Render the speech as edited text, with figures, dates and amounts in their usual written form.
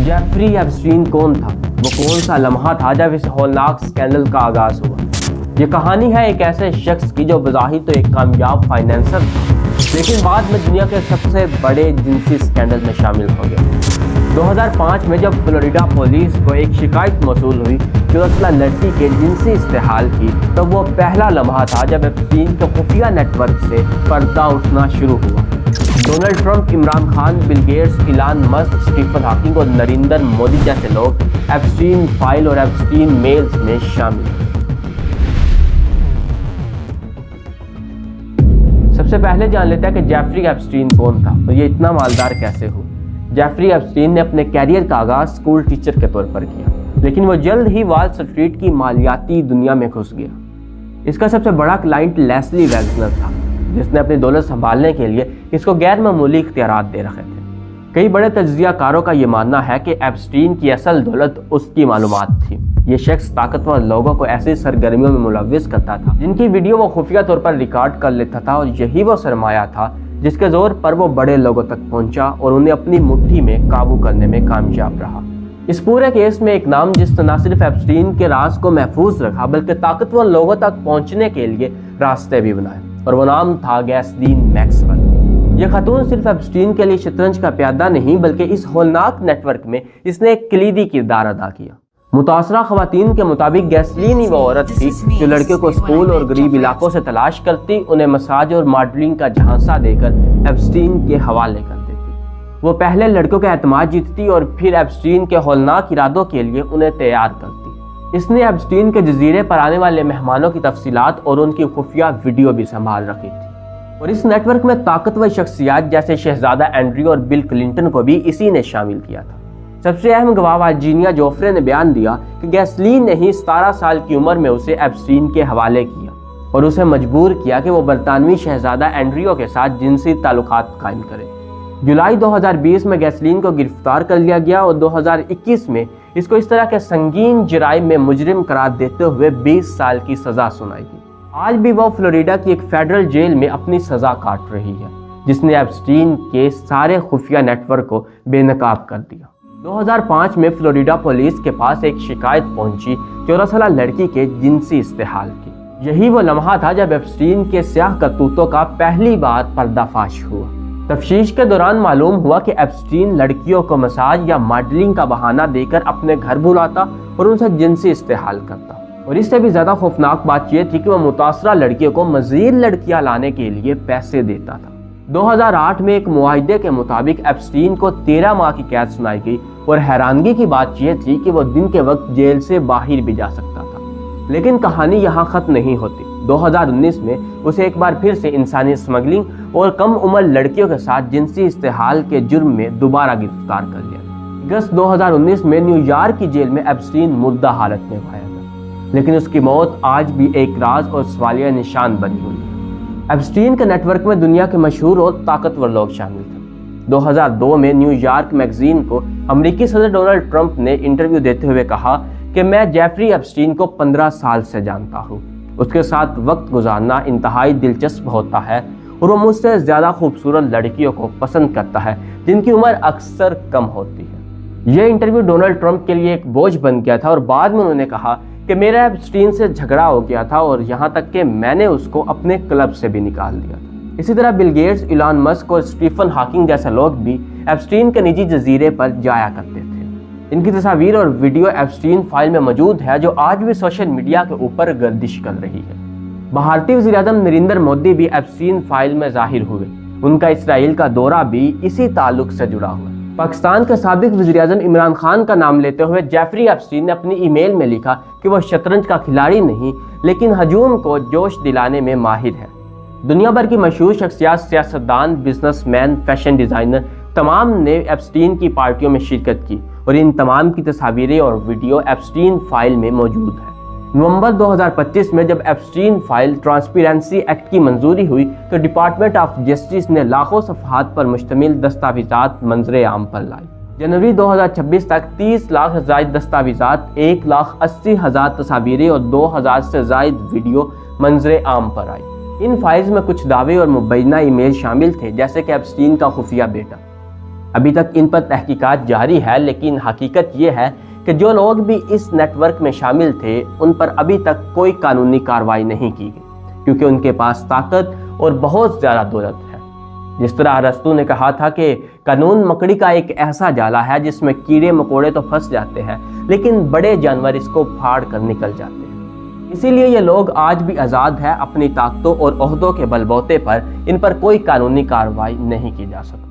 Jeffrey Epstein कौन था? वो कौन सा लम्हा था जब इस हौलनाक स्कैंडल का आगाज हुआ? ये कहानी है एक ऐसे शख्स की जो बज़ाहिर तो एक कामयाब फाइनेंसर था, लेकिन बाद में दुनिया के सबसे बड़े जिनसी स्कैंडल में शामिल हो गया। 2005 में जब फ्लोरिडा पुलिस को एक शिकायत मौसूल हुई कि दरअसल लड़की के जिनसी इस्तेहाल की, तब वो पहला लम्हा था जब एप्स्टीन के खुफिया नेटवर्क से पर्दा उठना शुरू हुआ। Donald Trump, Imran Khan, Bill Gates, Elon Musk, Stephen Hawking और नरेंद्र मोदी जैसे लोग एप्स्टीन फाइल और एप्स्टीन मेल्स में शामिल हैं। सबसे पहले जान लेते हैं कि जेफरी एप्स्टीन कौन था और ये इतना मालदार कैसे हुआ। जेफरी एप्स्टीन ने अपने कैरियर का आगाज स्कूल टीचर के तौर पर किया, लेकिन वो जल्द ही वॉल स्ट्रीट की मालियाती दुनिया में घुस गया। इसका सबसे बड़ा क्लाइंट लेस्ली वेग्जनर था, जिसने अपनी दौलत संभालने के लिए इसको गैर मामूली इख्तियारात दे रखे थे। कई बड़े तज्जियाकारों का ये मानना है कि एप्स्टीन की असल दौलत उसकी मालूमात थी। ये शख्स ताकतवर लोगों को ऐसी सरगर्मियों में मुलव्विस करता था जिनकी वीडियो वो खुफिया तौर पर रिकॉर्ड कर लेता था, और यही वो सरमाया था जिसके जोर पर वो बड़े लोगों तक पहुंचा और उन्हें अपनी मुट्ठी में काबू करने में कामयाब रहा। इस पूरे केस में एक नाम जिसने न सिर्फ एप्स्टीन के राज को महफूज रखा बल्कि ताकतवर लोगों तक पहुंचने के लिए रास्ते भी बनाए, और वो नाम था गैसलीन मैक्सवेल। यह खातून सिर्फ एप्स्टीन के लिए शतरंज का प्यादा नहीं बल्कि इस होलनाक नेटवर्क में इसने एक कलीदी किरदार अदा किया। मुतासरा खवातीन के मुताबिक गैसलीन ही वो औरत थी जो लड़कियों को स्कूल और गरीब इलाकों से तलाश करती, उन्हें मसाज और मॉडलिंग का झांसा देकर एप्स्टीन के हवाले कर देती। वो पहले लड़कों का एतमाद जीतती और फिर एप्स्टीन के होलनाक इरादों के लिए उन्हें तैयार करती। इसने एप्स्टीन के जजीरे पर आने वाले मेहमानों की तफसीलात और उनकी खुफिया वीडियो भी संभाल रखी थी, और इस नेटवर्क में ताकतवर शख्सियत जैसे शहजादा एंड्रयू और बिल क्लिंटन को भी इसी ने शामिल किया था। सबसे अहम गवाह वर्जीनिया जोफ्रे ने बयान दिया कि गैसलीन ने ही 17 साल की उम्र में उसे एप्स्टीन के हवाले किया और उसे मजबूर किया कि वो बरतानवी शहजादा एंड्रयू के साथ जिनसी ताल्लुकात कायम करे। जुलाई 2020 में गैसलीन को गिरफ्तार कर लिया गया और 2021 में इसको इस तरह के संगीन जराइम में मुजरिम करार देते हुए 20 साल की सजा सुनाई गई। आज भी वो फ्लोरिडा की एक फेडरल जेल में अपनी सजा काट रही है, जिसने एप्स्टीन के सारे खुफिया नेटवर्क को बेनकाब कर दिया। 2005 में फ्लोरिडा पुलिस के पास एक शिकायत पहुंची 14 साल लड़की के जिनसी इस्तेहाल की। यही वो लम्हा था जब एप्स्टीन के स्याह करतूतों का पहली बार पर्दाफाश हुआ। तफ्तीश के दौरान मालूम हुआ कि एप्स्टीन लड़कियों को मसाज या मॉडलिंग का बहाना देकर अपने घर बुलाता और उनसे जिनसी इस्तेहाल करता, और इससे भी ज़्यादा खौफनाक बात यह थी कि वह मुतासरा लड़कियों को मज़ीद लड़कियां लाने के लिए पैसे देता था। 2008 में एक मुआहदे के मुताबिक एप्स्टीन को 13 माह की कैद सुनाई गई, और हैरानगी की बात यह थी कि वो दिन के वक्त जेल से बाहर भी जा सकता था। लेकिन कहानी यहाँ ख़त्म नहीं होती। 2019 में उसे एक बार फिर से इंसानी स्मगलिंग और कम उम्र लड़कियों के साथ जिनसी इस्तेहाल के जुर्म में दोबारा गिरफ्तार कर लिया। अगस्त 2019 में न्यूयॉर्क की जेल में एप्स्टीन मुर्दा हालत में पाया गया, लेकिन उसकी मौत आज भी एक राज और सवालिया निशान बनी हुई है। एप्स्टीन के नेटवर्क में दुनिया के मशहूर और ताकतवर लोग शामिल थे। 2002 में न्यूयॉर्क मैगजीन को अमेरिकी सदर डोनाल्ड ट्रंप ने इंटरव्यू देते हुए कहा कि मैं जेफरी एप्स्टीन को 15 साल से जानता हूँ। उसके साथ वक्त गुजारना इंतहाई दिलचस्प होता है और वो मुझसे ज़्यादा खूबसूरत लड़कियों को पसंद करता है जिनकी उम्र अक्सर कम होती है। यह इंटरव्यू डोनाल्ड ट्रंप के लिए एक बोझ बन गया था, और बाद में उन्होंने कहा कि मेरा एप्स्टीन से झगड़ा हो गया था और यहाँ तक कि मैंने उसको अपने क्लब से भी निकाल दिया था। इसी तरह बिल गेट्स, इलान मस्क और स्टीफन हॉकिंग जैसे लोग भी एप्स्टीन के निजी जजीरे पर जाया करते थे। इनकी तस्वीर और वीडियो एप्स्टीन फाइल में मौजूद है, जो आज भी सोशल मीडिया के ऊपर गर्दिश कर रही है। भारतीय वज़ीर-ए-आज़म नरेंद्र मोदी भी एप्स्टीन फाइल में जाहिर हुए। उनका इसराइल का दौरा भी इसी ताल्लुक से जुड़ा हुआ है। पाकिस्तान के साबिक वज़ीर-ए-आज़म इमरान खान का नाम लेते हुए जेफरी एप्स्टीन ने अपनी ईमेल में लिखा कि वह शतरंज का खिलाड़ी नहीं, लेकिन हजूम को जोश दिलाने में माहिर है। दुनिया भर की मशहूर शख्सियत, सियासतदान, बिजनेसमैन, फैशन डिज़ाइनर तमाम ने एप्स्टीन की पार्टियों में शिरकत की, और इन तमाम की तस्वीरें और वीडियो एप्स्टीन फाइल में मौजूद है। नवंबर 2025 में जब एप्स्टीन फाइल ट्रांसपेरेंसी एक्ट की मंजूरी हुई तो डिपार्टमेंट ऑफ जस्टिस ने लाखों सफ़हात पर मुश्तमिल दस्तावेज़ात मंजरे आम पर लाई। जनवरी 2026 तक 30 लाख से ज़ायद दस्तावेज़ात, 1,80,000 तस्वीरें और 2,000 से ज़ायद वीडियो मंजरे आम पर आई। इन फाइल्स में कुछ दावे और मुबैना ईमेल शामिल थे, जैसे कि एप्स्टीन का खुफिया बेटा। ابھی تک ان پر تحقیقات جاری ہے، لیکن حقیقت یہ ہے کہ جو لوگ بھی اس نیٹ ورک میں شامل تھے ان پر ابھی تک کوئی قانونی کارروائی نہیں کی گئی، کیونکہ ان کے پاس طاقت اور بہت زیادہ دولت ہے۔ جس طرح ارسطو نے کہا تھا کہ قانون مکڑی کا ایک ایسا جالا ہے جس میں کیڑے مکوڑے تو پھنس جاتے ہیں لیکن بڑے جانور اس کو پھاڑ کر نکل جاتے ہیں۔ اسی لیے یہ لوگ آج بھی آزاد ہیں، اپنی طاقتوں اور عہدوں کے بل بوتے پر ان پر کوئی قانونی کارروائی نہیں کی جا سکتی۔